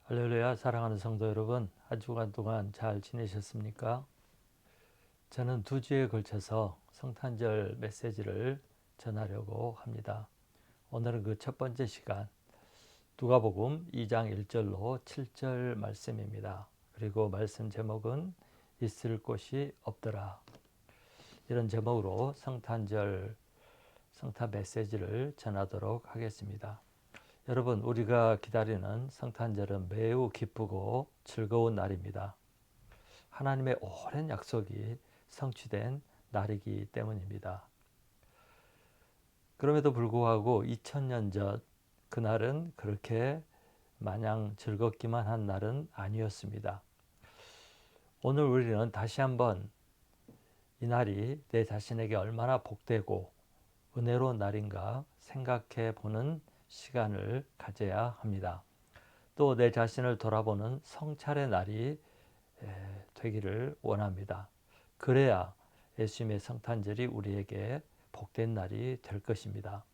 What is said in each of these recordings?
할렐루야. 사랑하는 성도 여러분, 한 주간 동안 잘 지내셨습니까? 저는 두 주에 걸쳐서 성탄절 메시지를 전하려고 합니다. 오늘은 그 첫 번째 시간, 누가복음 2장 1절로 7절 말씀입니다. 그리고 말씀 제목은 있을 곳이 없더라. 이런 제목으로 성탄 메시지를 전하도록 하겠습니다. 여러분, 우리가 기다리는 성탄절은 매우 기쁘고 즐거운 날입니다. 하나님의 오랜 약속이 성취된 날이기 때문입니다. 그럼에도 불구하고 2000년 전 그날은 그렇게 마냥 즐겁기만 한 날은 아니었습니다. 오늘 우리는 다시 한번 이 날이 내 자신에게 얼마나 복되고 은혜로운 날인가 생각해 보는 시간을 가져야 합니다. 또 내 자신을 돌아보는 성찰의 날이 되기를 원합니다. 그래야 예수님의 성탄절이 우리에게 복된 날이 될 것입니다.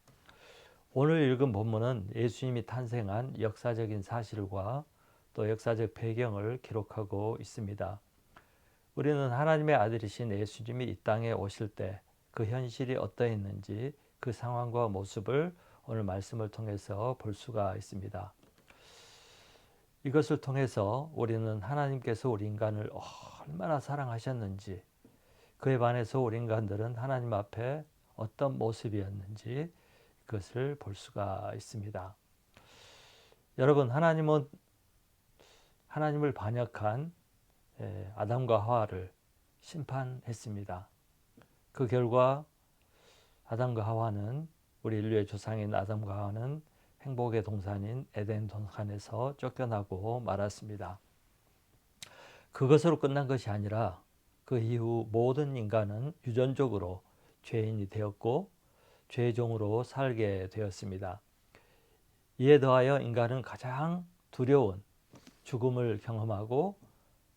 오늘 읽은 본문은 예수님이 탄생한 역사적인 사실과 또 역사적 배경을 기록하고 있습니다. 우리는 하나님의 아들이신 예수님이 이 땅에 오실 때 그 현실이 어떠했는지 그 상황과 모습을 오늘 말씀을 통해서 볼 수가 있습니다. 이것을 통해서 우리는 하나님께서 우리 인간을 얼마나 사랑하셨는지, 그에 반해서 우리 인간들은 하나님 앞에 어떤 모습이었는지 그것을 볼 수가 있습니다. 여러분, 하나님을 반역한 아담과 하와를 심판했습니다. 그 결과 아담과 하와는, 우리 인류의 조상인 아담과 하와는 행복의 동산인 에덴 동산에서 쫓겨나고 말았습니다. 그것으로 끝난 것이 아니라 그 이후 모든 인간은 유전적으로 죄인이 되었고 죄종으로 살게 되었습니다. 이에 더하여 인간은 가장 두려운 죽음을 경험하고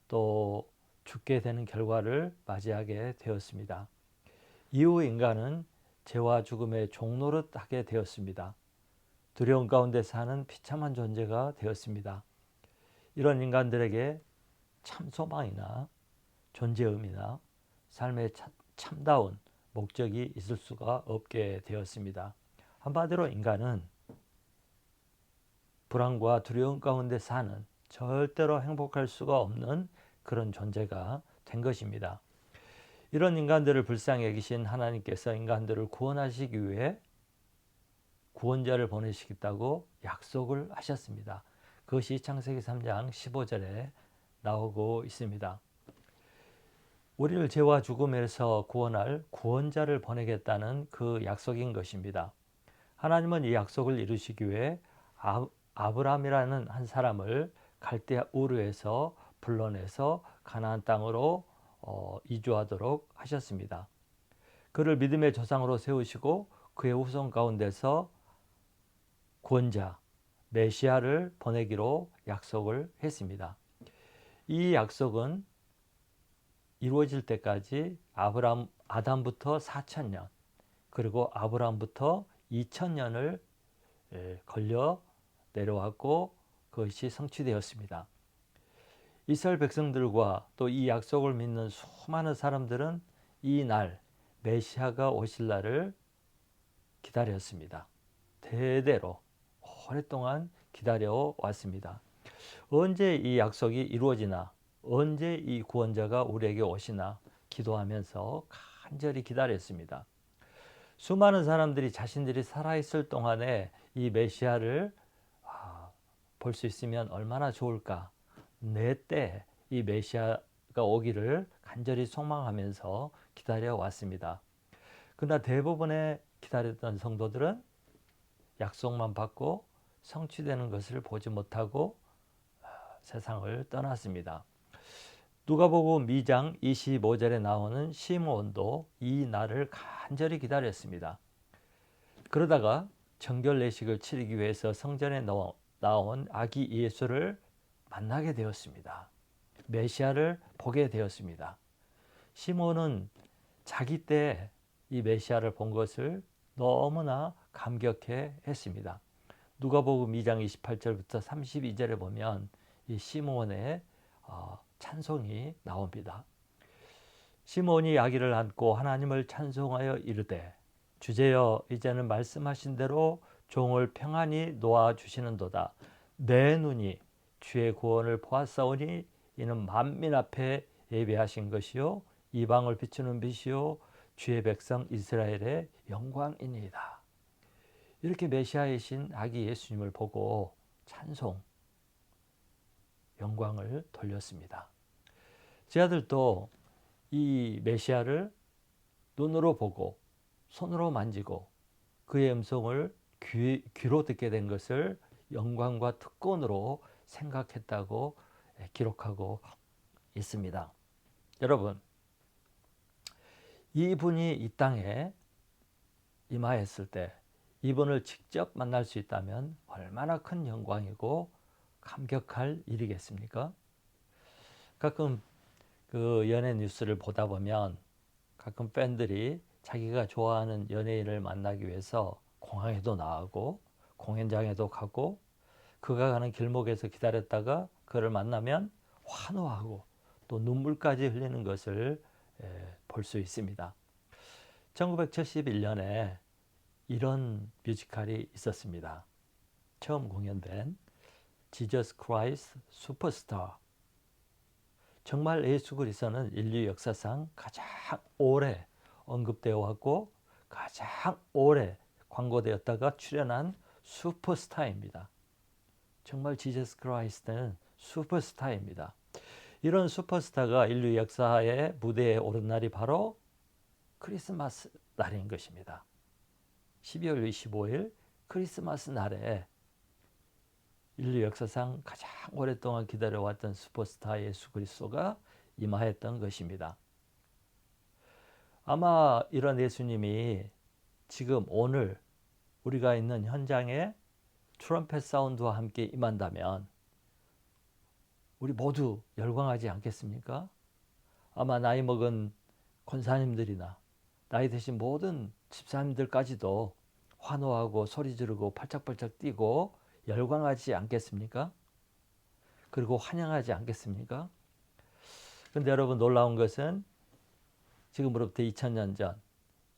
또 죽게 되는 결과를 맞이하게 되었습니다. 이후 인간은 죄와 죽음의 종노릇 하게 되었습니다. 두려움 가운데 사는 비참한 존재가 되었습니다. 이런 인간들에게 참 소망이나 존재의미나 삶의 참다운 목적이 있을 수가 없게 되었습니다. 한마디로 인간은 불안과 두려움 가운데 사는, 절대로 행복할 수가 없는 그런 존재가 된 것입니다. 이런 인간들을 불쌍히 여기신 하나님께서 인간들을 구원하시기 위해 구원자를 보내시겠다고 약속을 하셨습니다. 그것이 창세기 3장 15절에 나오고 있습니다. 우리를 죄와 죽음에서 구원할 구원자를 보내겠다는 그 약속인 것입니다. 하나님은 이 약속을 이루시기 위해 아브라함이라는 한 사람을 갈대아 우르에서 불러내서 가나안 땅으로 이주하도록 하셨습니다. 그를 믿음의 조상으로 세우시고 그의 후손 가운데서 구원자 메시아를 보내기로 약속을 했습니다. 이 약속은 이루어질 때까지 아담부터 4,000년, 그리고 아브라함부터 2,000년을 걸려 내려왔고 그것이 성취되었습니다. 이스라엘 백성들과 또 이 약속을 믿는 수많은 사람들은 이 날, 메시아가 오실 날을 기다렸습니다. 대대로 오랫동안 기다려 왔습니다. 언제 이 약속이 이루어지나, 언제 이 구원자가 우리에게 오시나 기도하면서 간절히 기다렸습니다. 수많은 사람들이 자신들이 살아있을 동안에 이 메시아를 볼 수 있으면 얼마나 좋을까, 내 때 이 메시아가 오기를 간절히 소망하면서 기다려 왔습니다. 그러나 대부분의 기다렸던 성도들은 약속만 받고 성취되는 것을 보지 못하고 세상을 떠났습니다. 누가복음 2장 25절에 나오는 시므온도 이 날을 간절히 기다렸습니다. 그러다가 정결 예식을 치르기 위해서 성전에 나온 아기 예수를 만나게 되었습니다. 메시아를 보게 되었습니다. 시므온은 자기 때 이 메시아를 본 것을 너무나 감격해 했습니다. 누가복음 2장 28절부터 32절에 보면 이 시몬의 찬송이 나옵니다. 시몬이 아기를 안고 하나님을 찬송하여 이르되 주제여 이제는 말씀하신 대로 종을 평안히 놓아 주시는도다. 내 눈이 주의 구원을 보았사오니 이는 만민 앞에 예비하신 것이요 이방을 비추는 빛이요 주의 백성 이스라엘의 영광이니이다. 이렇게 메시아이신 아기 예수님을 보고 찬송, 영광을 돌렸습니다. 제자들도 이 메시아를 눈으로 보고 손으로 만지고 그의 음성을 귀로 듣게 된 것을 영광과 특권으로 생각했다고 기록하고 있습니다. 여러분, 이분이 이 땅에 임하였을 때 이분을 직접 만날 수 있다면 얼마나 큰 영광이고 감격할 일이겠습니까? 가끔 그 연예 뉴스를 보다 보면 가끔 팬들이 자기가 좋아하는 연예인을 만나기 위해서 공항에도 나가고 공연장에도 가고 그가 가는 길목에서 기다렸다가 그를 만나면 환호하고 또 눈물까지 흘리는 것을 볼 수 있습니다. 1971년에 이런 뮤지컬이 있었습니다. 처음 공연된 Jesus Christ Superstar. 정말 예수 그리스도는 인류 역사상 가장 오래 언급되어 왔고 가장 오래 광고되었다가 출연한 슈퍼스타입니다. 정말 지저스 크라이스트는 슈퍼스타입니다. 이런 슈퍼스타가 인류 역사의 무대에 오른 날이 바로 크리스마스 날인 것입니다. 12월 25일 크리스마스 날에 인류 역사상 가장 오랫동안 기다려왔던 슈퍼스타 예수 그리스도가 임하였던 것입니다. 아마 이런 예수님이 지금 오늘 우리가 있는 현장에 트럼펫 사운드와 함께 임한다면 우리 모두 열광하지 않겠습니까? 아마 나이 먹은 권사님들이나 나이 드신 모든 집사님들까지도 환호하고 소리 지르고 팔짝팔짝 뛰고 열광하지 않겠습니까? 그리고 환영하지 않겠습니까? 그런데 여러분 놀라운 것은 지금으로부터 2000년 전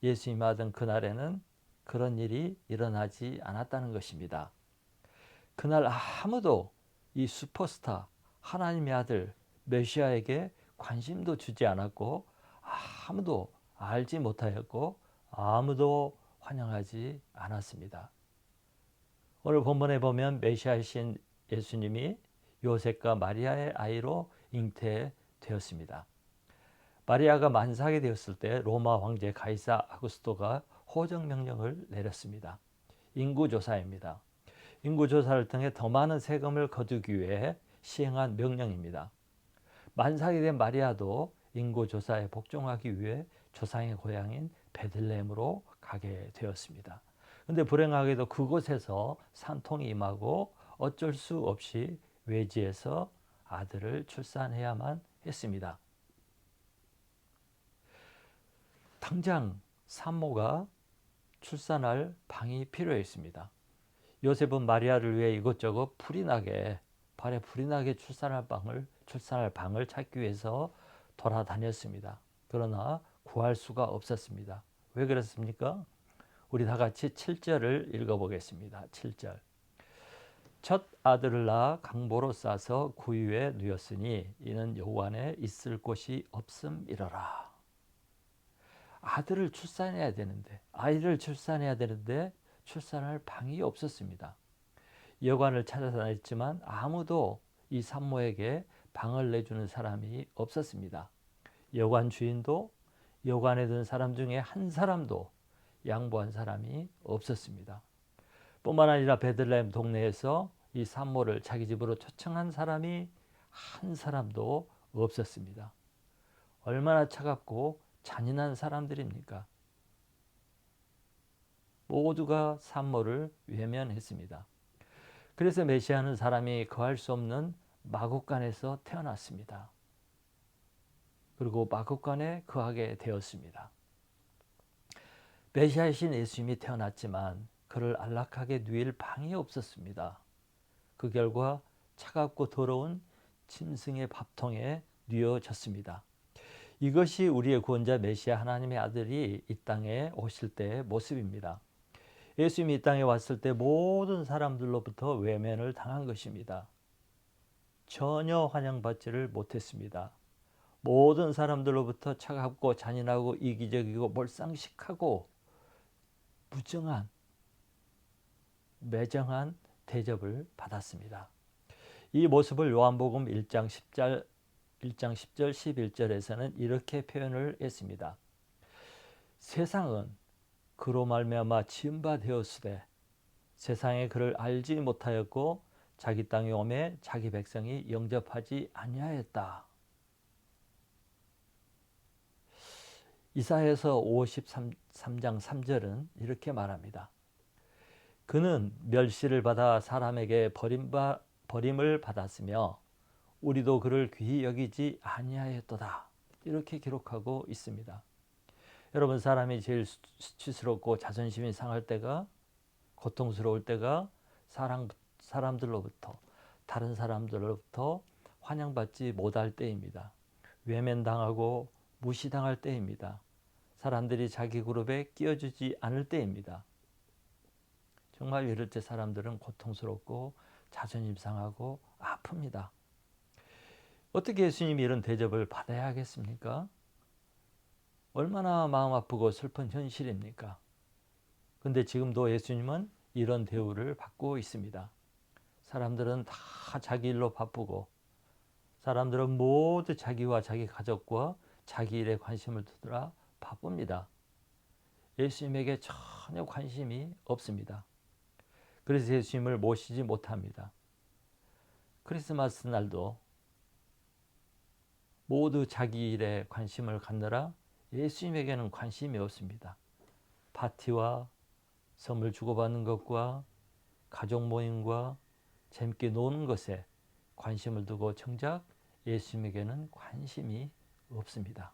예수님 하던 그날에는 그런 일이 일어나지 않았다는 것입니다. 그날 아무도 이 슈퍼스타 하나님의 아들 메시아에게 관심도 주지 않았고 아무도 알지 못하였고 아무도 환영하지 않았습니다. 오늘 본문에 보면 메시아이신 예수님이 요셉과 마리아의 아이로 잉태되었습니다. 마리아가 만삭이 되었을 때 로마 황제 가이사 아구스토가 호정 명령을 내렸습니다. 인구조사입니다. 인구조사를 통해 더 많은 세금을 거두기 위해 시행한 명령입니다. 만삭이 된 마리아도 인구조사에 복종하기 위해 조상의 고향인 베들레헴으로 가게 되었습니다. 그런데 불행하게도 그곳에서 산통이 임하고 어쩔 수 없이 외지에서 아들을 출산해야만 했습니다. 당장 산모가 출산할 방이 필요했습니다. 요셉은 마리아를 위해 이것저것 발에 불이 나게 출산할 방을 찾기 위해서 돌아다녔습니다. 그러나 구할 수가 없었습니다. 왜 그렇습니까? 우리 다 같이 7절을 읽어보겠습니다. 7절. 첫 아들을 낳아 강보로 싸서 구유에 누였으니 이는 여호와 안에 있을 곳이 없음이러라. 아이를 출산해야 되는데 출산할 방이 없었습니다. 여관을 찾아다녔지만 아무도 이 산모에게 방을 내주는 사람이 없었습니다. 여관 주인도 여관에 든 사람 중에 한 사람도 양보한 사람이 없었습니다. 뿐만 아니라 베들레헴 동네에서 이 산모를 자기 집으로 초청한 사람이 한 사람도 없었습니다. 얼마나 차갑고 잔인한 사람들입니까? 모두가 산모를 외면했습니다. 그래서 메시아는 사람이 거할 수 없는 마국간에서 태어났습니다. 그리고 마국간에 거하게 되었습니다. 메시아이신 예수님이 태어났지만 그를 안락하게 누일 방이 없었습니다. 그 결과 차갑고 더러운 짐승의 밥통에 뉘어졌습니다. 이것이 우리의 구원자 메시아 하나님의 아들이 이 땅에 오실 때의 모습입니다. 예수님이 이 땅에 왔을 때 모든 사람들로부터 외면을 당한 것입니다. 전혀 환영받지를 못했습니다. 모든 사람들로부터 차갑고 잔인하고 이기적이고 몰상식하고 무정한, 매정한 대접을 받았습니다. 이 모습을 요한복음 1장 10절 11절에서는 이렇게 표현을 했습니다. 세상은 그로 말미암아 지은 바 되었으되 세상에 그를 알지 못하였고 자기 땅에 오매 자기 백성이 영접하지 아니하였다. 이사야서 53장 3절은 이렇게 말합니다. 그는 멸시를 받아 사람에게 버림을 받았으며 우리도 그를 귀히 여기지 아니하였도다. 이렇게 기록하고 있습니다. 여러분, 사람이 제일 수치스럽고 자존심이 상할 때가, 고통스러울 때가 사람들로부터, 다른 사람들로부터 환영받지 못할 때입니다. 외면당하고 무시당할 때입니다. 사람들이 자기 그룹에 끼워주지 않을 때입니다. 정말 이럴 때 사람들은 고통스럽고 자존심 상하고 아픕니다. 어떻게 예수님이 이런 대접을 받아야 하겠습니까? 얼마나 마음 아프고 슬픈 현실입니까? 근데 지금도 예수님은 이런 대우를 받고 있습니다. 사람들은 다 자기 일로 바쁘고 사람들은 모두 자기와 자기 가족과 자기 일에 관심을 두느라 바쁩니다. 예수님에게 전혀 관심이 없습니다. 그래서 예수님을 모시지 못합니다. 크리스마스 날도 모두 자기 일에 관심을 갖느라 예수님에게는 관심이 없습니다. 파티와 선물 주고받는 것과 가족 모임과 재밌게 노는 것에 관심을 두고 정작 예수님에게는 관심이 없습니다.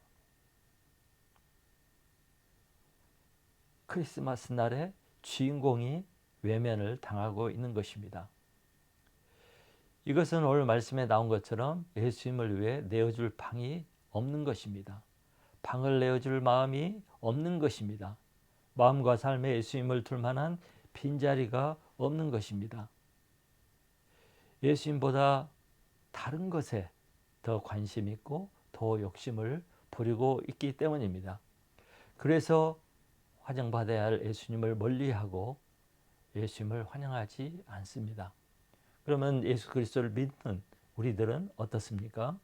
크리스마스 날에 주인공이 외면을 당하고 있는 것입니다. 이것은 오늘 말씀에 나온 것처럼 예수님을 위해 내어줄 방이 없는 것입니다. 방을 내어줄 마음이 없는 것입니다. 마음과 삶에 예수님을 둘 만한 빈자리가 없는 것입니다. 예수님보다 다른 것에 더 관심 있고 더 욕심을 부리고 있기 때문입니다. 그래서 환영받아야 할 예수님을 멀리하고 예수님을 환영하지 않습니다. 그러면 예수 그리스도를 믿는 우리들은 어떻습니까?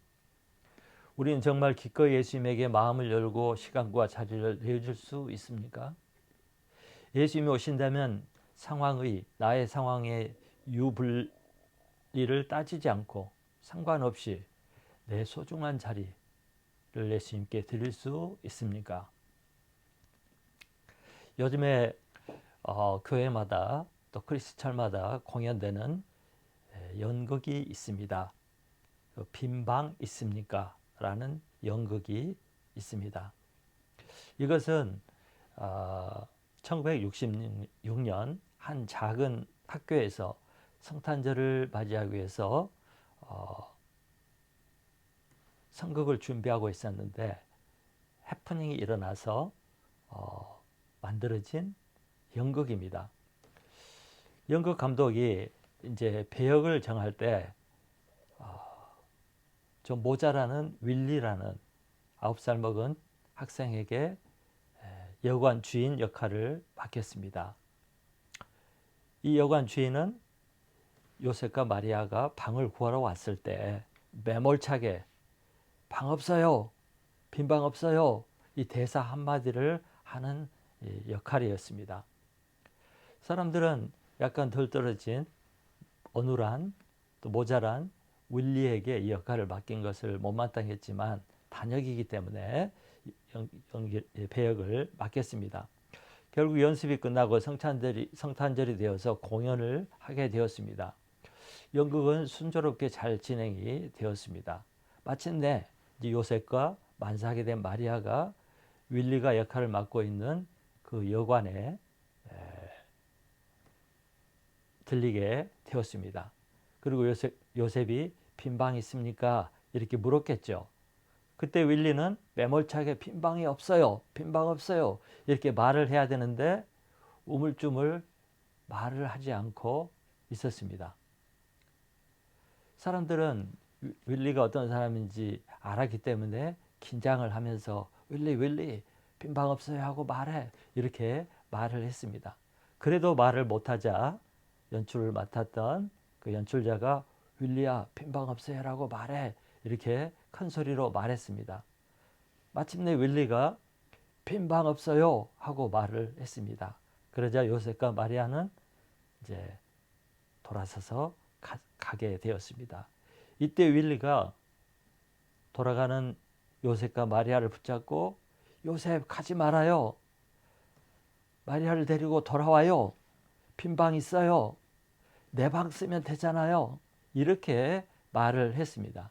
우리는 정말 기꺼이 예수님에게 마음을 열고 시간과 자리를 내어줄 수 있습니까? 예수님이 오신다면 나의 상황의 유불리를 따지지 않고 상관없이 내 소중한 자리를 예수님께 드릴 수 있습니까? 요즘에 교회마다 또 크리스찬마다 공연되는 연극이 있습니다. 빈방 있습니까? 라는 연극이 있습니다. 이것은 1966년 한 작은 학교에서 성탄절을 맞이하기 위해서 성극을 준비하고 있었는데 해프닝이 일어나서 만들어진 연극입니다. 연극 감독이 이제 배역을 정할 때 좀 모자라는 윌리라는 9살 먹은 학생에게 여관 주인 역할을 맡겼습니다. 이 여관 주인은 요셉과 마리아가 방을 구하러 왔을 때 매몰차게 방 없어요, 빈 방 없어요, 이 대사 한마디를 하는 역할이었습니다. 사람들은 약간 덜 떨어진 어눌한 또 모자란 윌리에게 이 역할을 맡긴 것을 못마땅했지만 단역이기 때문에 배역을 맡겼습니다. 결국 연습이 끝나고 성탄절이 되어서 공연을 하게 되었습니다. 연극은 순조롭게 잘 진행이 되었습니다. 마침내 요셉과 만사하게 된 마리아가 윌리가 역할을 맡고 있는 그 여관에 들리게 되었습니다. 그리고 요셉이 빈방 있습니까? 이렇게 물었겠죠. 그때 윌리는 매몰차게 빈방이 없어요. 빈방 없어요. 이렇게 말을 해야 되는데 우물쭈물 말을 하지 않고 있었습니다. 사람들은 윌리가 어떤 사람인지 알았기 때문에 긴장을 하면서 윌리 빈방 없어요 하고 말해, 이렇게 말을 했습니다. 그래도 말을 못하자 연출을 맡았던 그 연출자가 윌리야 빈방 없어요 라고 말해, 이렇게 큰 소리로 말했습니다. 마침내 윌리가 빈방 없어요 하고 말을 했습니다. 그러자 요셉과 마리아는 이제 돌아서서 가게 되었습니다. 이때 윌리가 돌아가는 요셉과 마리아를 붙잡고 요셉 가지 말아요. 마리아를 데리고 돌아와요. 빈방 있어요. 내 방 쓰면 되잖아요. 이렇게 말을 했습니다.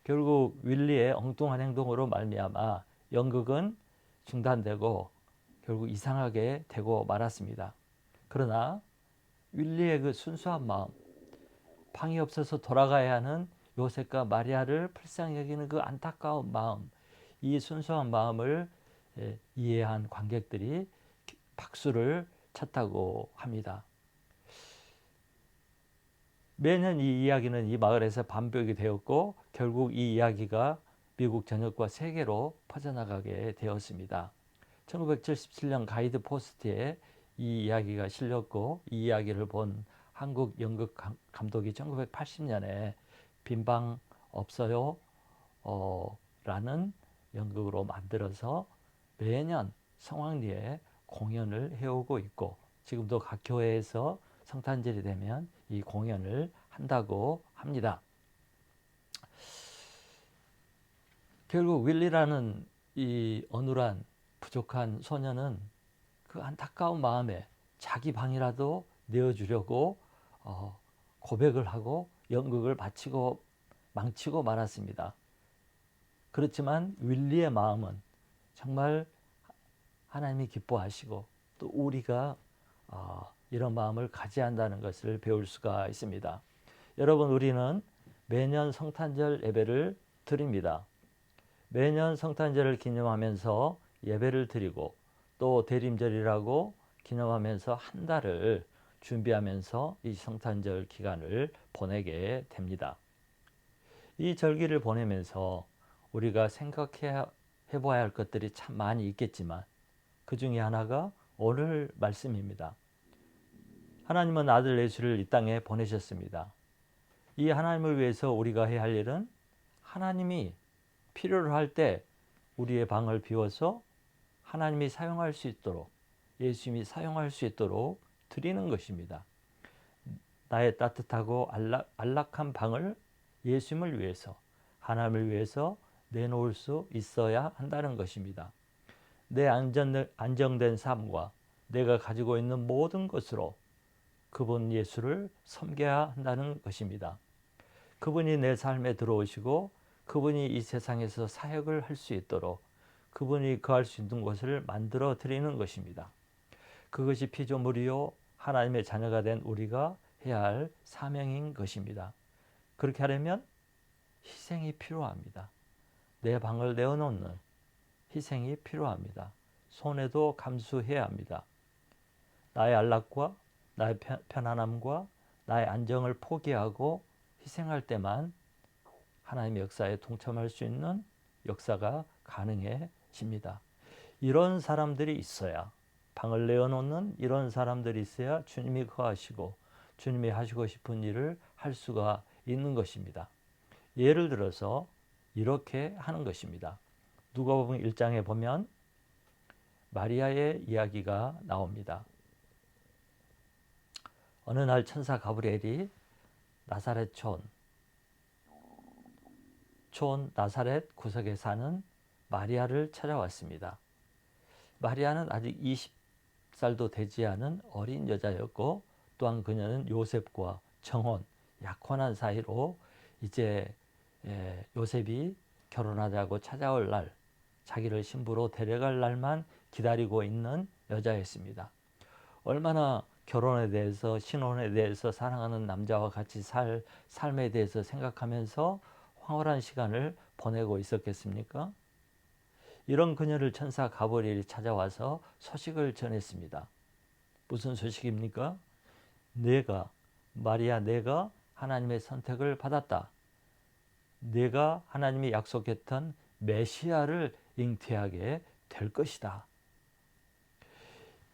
결국 윌리의 엉뚱한 행동으로 말미암아 연극은 중단되고 결국 이상하게 되고 말았습니다. 그러나 윌리의 그 순수한 마음, 방이 없어서 돌아가야 하는 요셉과 마리아를 불쌍히 여기는 그 안타까운 마음, 이 순수한 마음을 이해한 관객들이 박수를 쳤다고 합니다. 매년 이 이야기는 이 마을에서 반복이 되었고 결국 이 이야기가 미국 전역과 세계로 퍼져나가게 되었습니다. 1977년 가이드 포스트에 이 이야기가 실렸고 이 이야기를 본 한국 연극 감독이 1980년에 빈방 없어요 라는 연극으로 만들어서 매년 성황리에 공연을 해오고 있고 지금도 각 교회에서 성탄절이 되면 이 공연을 한다고 합니다. 결국 윌리라는 이 어눌한 부족한 소녀는 그 안타까운 마음에 자기 방이라도 내어주려고 고백을 하고 연극을 마치고 망치고 말았습니다. 그렇지만 윌리의 마음은 정말 하나님이 기뻐하시고 또 우리가 이런 마음을 가져야 한다는 것을 배울 수가 있습니다. 여러분, 우리는 매년 성탄절 예배를 드립니다. 매년 성탄절을 기념하면서 예배를 드리고 또 대림절이라고 기념하면서 한 달을 준비하면서 이 성탄절 기간을 보내게 됩니다. 이 절기를 보내면서 우리가 생각해 봐야 할 것들이 참 많이 있겠지만 그 중에 하나가 오늘 말씀입니다. 하나님은 아들 예수를 이 땅에 보내셨습니다. 이 하나님을 위해서 우리가 해야 할 일은 하나님이 필요로 할 때 우리의 방을 비워서 하나님이 사용할 수 있도록, 예수님이 사용할 수 있도록 드리는 것입니다. 나의 따뜻하고 안락한 방을 예수님을 위해서, 하나님을 위해서 내놓을 수 있어야 한다는 것입니다. 내 안정된 삶과 내가 가지고 있는 모든 것으로 그분 예수를 섬겨야 한다는 것입니다. 그분이 내 삶에 들어오시고 그분이 이 세상에서 사역을 할 수 있도록 그분이 거할 수 있는 곳을 만들어 드리는 것입니다. 그것이 피조물이요 하나님의 자녀가 된 우리가 해야 할 사명인 것입니다. 그렇게 하려면 희생이 필요합니다. 내 방을 내어놓는 희생이 필요합니다. 손해도 감수해야 합니다. 나의 안락과 나의 편안함과 나의 안정을 포기하고 희생할 때만 하나님의 역사에 동참할 수 있는 역사가 가능해집니다. 이런 사람들이 있어야, 방을 내어놓는 이런 사람들이 있어야 주님이 거하시고 주님이 하시고 싶은 일을 할 수가 있는 것입니다. 예를 들어서 이렇게 하는 것입니다. 누가복음 1장에 보면 마리아의 이야기가 나옵니다. 어느 날 천사 가브리엘이 나사렛 촌 나사렛 구석에 사는 마리아를 찾아왔습니다. 마리아는 아직 20살도 되지 않은 어린 여자였고 또한 그녀는 요셉과 정혼, 약혼한 사이로 이제 요셉이 결혼하자고 찾아올 날, 자기를 신부로 데려갈 날만 기다리고 있는 여자였습니다. 얼마나 결혼에 대해서, 신혼에 대해서, 사랑하는 남자와 같이 살 삶에 대해서 생각하면서 황홀한 시간을 보내고 있었겠습니까? 이런 그녀를 천사 가브리엘이 찾아와서 소식을 전했습니다. 무슨 소식입니까? 마리아, 내가 하나님의 선택을 받았다. 내가 하나님이 약속했던 메시아를 잉태하게 될 것이다.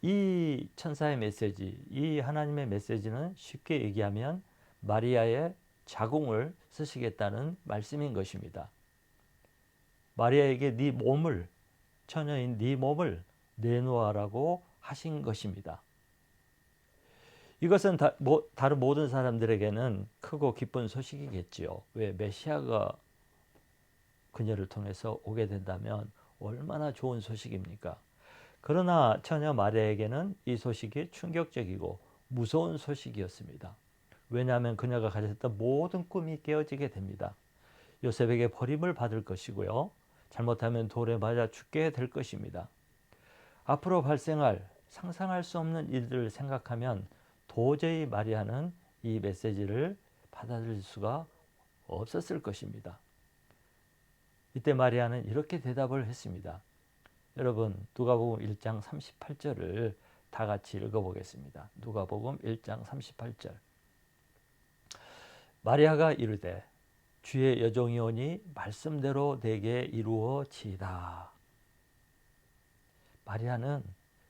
이 천사의 메시지, 이 하나님의 메시지는 쉽게 얘기하면 마리아의 자궁을 쓰시겠다는 말씀인 것입니다. 마리아에게 네 몸을, 처녀인 네 몸을 내놓으라고 하신 것입니다. 이것은 다른 모든 사람들에게는 크고 기쁜 소식이겠지요. 왜? 메시아가 그녀를 통해서 오게 된다면 얼마나 좋은 소식입니까? 그러나 처녀 마리아에게는 이 소식이 충격적이고 무서운 소식이었습니다. 왜냐하면 그녀가 가졌던 모든 꿈이 깨어지게 됩니다. 요셉에게 버림을 받을 것이고요. 잘못하면 돌에 맞아 죽게 될 것입니다. 앞으로 발생할 상상할 수 없는 일들을 생각하면 도저히 마리아는 이 메시지를 받아들일 수가 없었을 것입니다. 이때 마리아는 이렇게 대답을 했습니다. 여러분, 누가복음 1장 38절을 다 같이 읽어보겠습니다. 누가복음 1장 38절. 마리아가 이르되 주의 여종이오니 말씀대로 내게 이루어지이다. 마리아는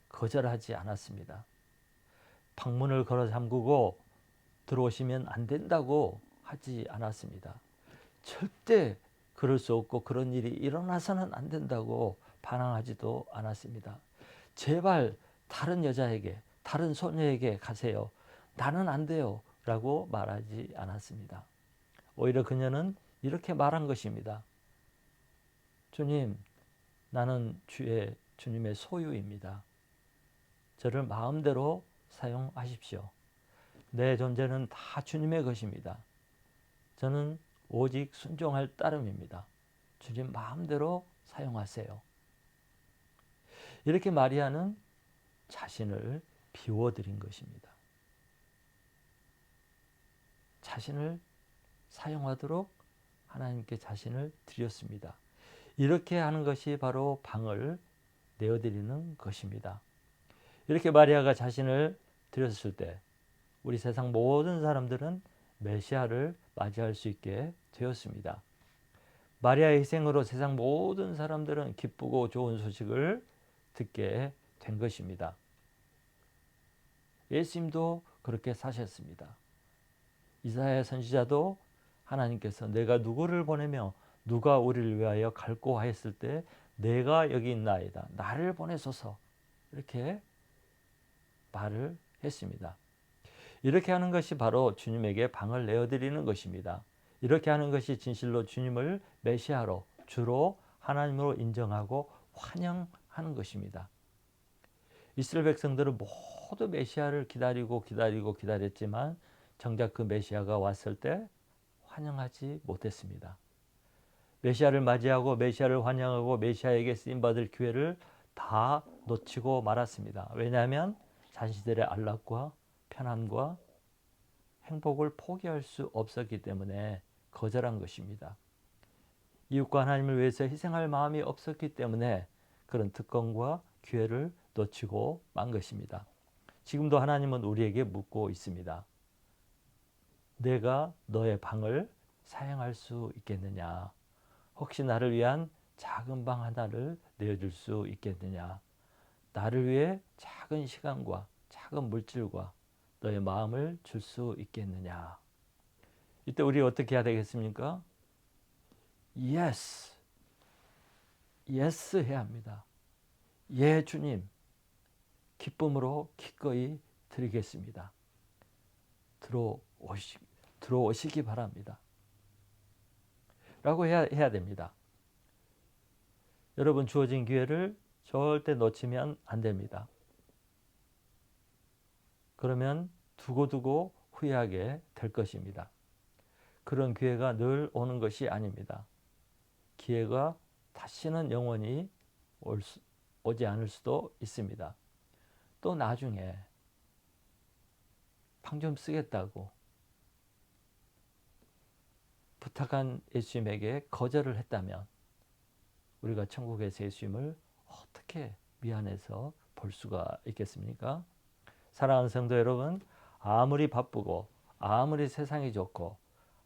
거절하지 않았습니다. 방문을 걸어 잠그고 들어오시면 안 된다고 하지 않았습니다. 절대 그럴 수 없고 그런 일이 일어나서는 안 된다고 반항하지도 않았습니다. 제발 다른 여자에게, 다른 소녀에게 가세요. 나는 안 돼요. 라고 말하지 않았습니다. 오히려 그녀는 이렇게 말한 것입니다. 주님, 나는 주님의 소유입니다. 저를 마음대로 사용하십시오. 내 존재는 다 주님의 것입니다. 저는 오직 순종할 따름입니다. 주님 마음대로 사용하세요. 이렇게 마리아는 자신을 비워드린 것입니다. 자신을 사용하도록 하나님께 자신을 드렸습니다. 이렇게 하는 것이 바로 방을 내어드리는 것입니다. 이렇게 마리아가 자신을 드렸을 때 우리 세상 모든 사람들은 메시아를 맞이할 수 있게 되었습니다. 마리아의 희생으로 세상 모든 사람들은 기쁘고 좋은 소식을 듣게 된 것입니다. 예수님도 그렇게 사셨습니다. 이사야 선지자도 하나님께서 내가 누구를 보내며 누가 우리를 위하여 갈고 하였을 때 내가 여기 있나이다. 나를 보내소서. 이렇게 말을 했습니다. 이렇게 하는 것이 바로 주님에게 방을 내어드리는 것입니다. 이렇게 하는 것이 진실로 주님을 메시아로, 주로 하나님으로 인정하고 환영하는 것입니다. 이스라엘 백성들은 모두 메시아를 기다렸지만 정작 그 메시아가 왔을 때 환영하지 못했습니다. 메시아를 맞이하고 메시아를 환영하고 메시아에게 쓰임받을 기회를 다 놓치고 말았습니다. 왜냐하면 자신들의 안락과 편안과 행복을 포기할 수 없었기 때문에 거절한 것입니다. 이웃과 하나님을 위해서 희생할 마음이 없었기 때문에 그런 특권과 기회를 놓치고 만 것입니다. 지금도 하나님은 우리에게 묻고 있습니다. 내가 너의 방을 사용할 수 있겠느냐? 혹시 나를 위한 작은 방 하나를 내어줄 수 있겠느냐? 나를 위해 작은 시간과 작은 물질과 너의 마음을 줄 수 있겠느냐? 이때 우리 어떻게 해야 되겠습니까? Yes. Yes 해야 합니다. 예, 주님. 기쁨으로 기꺼이 드리겠습니다. 들어오시기 바랍니다. 라고 해야 됩니다. 여러분, 주어진 기회를 절대 놓치면 안 됩니다. 그러면 두고두고 후회하게 될 것입니다. 그런 기회가 늘 오는 것이 아닙니다. 기회가 다시는 영원히 오지 않을 수도 있습니다. 또 나중에 방 좀 쓰겠다고 부탁한 예수님에게 거절을 했다면 우리가 천국에서 예수님을 어떻게 미안해서 볼 수가 있겠습니까? 사랑하는 성도 여러분, 아무리 바쁘고 아무리 세상이 좋고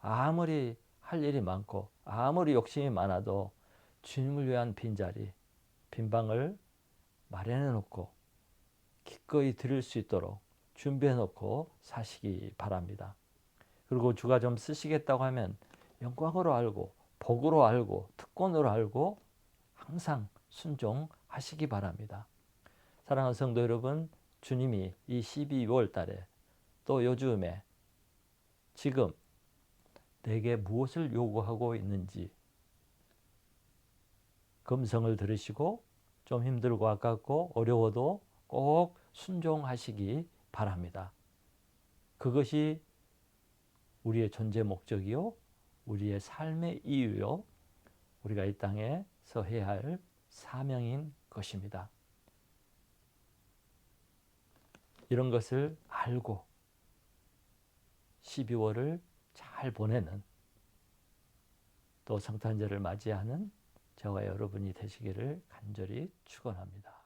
아무리 할 일이 많고 아무리 욕심이 많아도 주님을 위한 빈자리, 빈방을 마련해 놓고 기꺼이 드릴 수 있도록 준비해 놓고 사시기 바랍니다. 그리고 주가 좀 쓰시겠다고 하면 영광으로 알고 복으로 알고 특권으로 알고 항상 순종하시기 바랍니다. 사랑하는 성도 여러분, 주님이 이 12월 달에 또 요즘에 지금 내게 무엇을 요구하고 있는지 금성을 들으시고 좀 힘들고 아깝고 어려워도 꼭 순종하시기 바랍니다. 그것이 우리의 존재 목적이요, 우리의 삶의 이유요, 우리가 이 땅에서 해야 할 사명인 것입니다. 이런 것을 알고 12월을 잘 보내는 또 성탄절을 맞이하는 저와 여러분이 되시기를 간절히 축원합니다.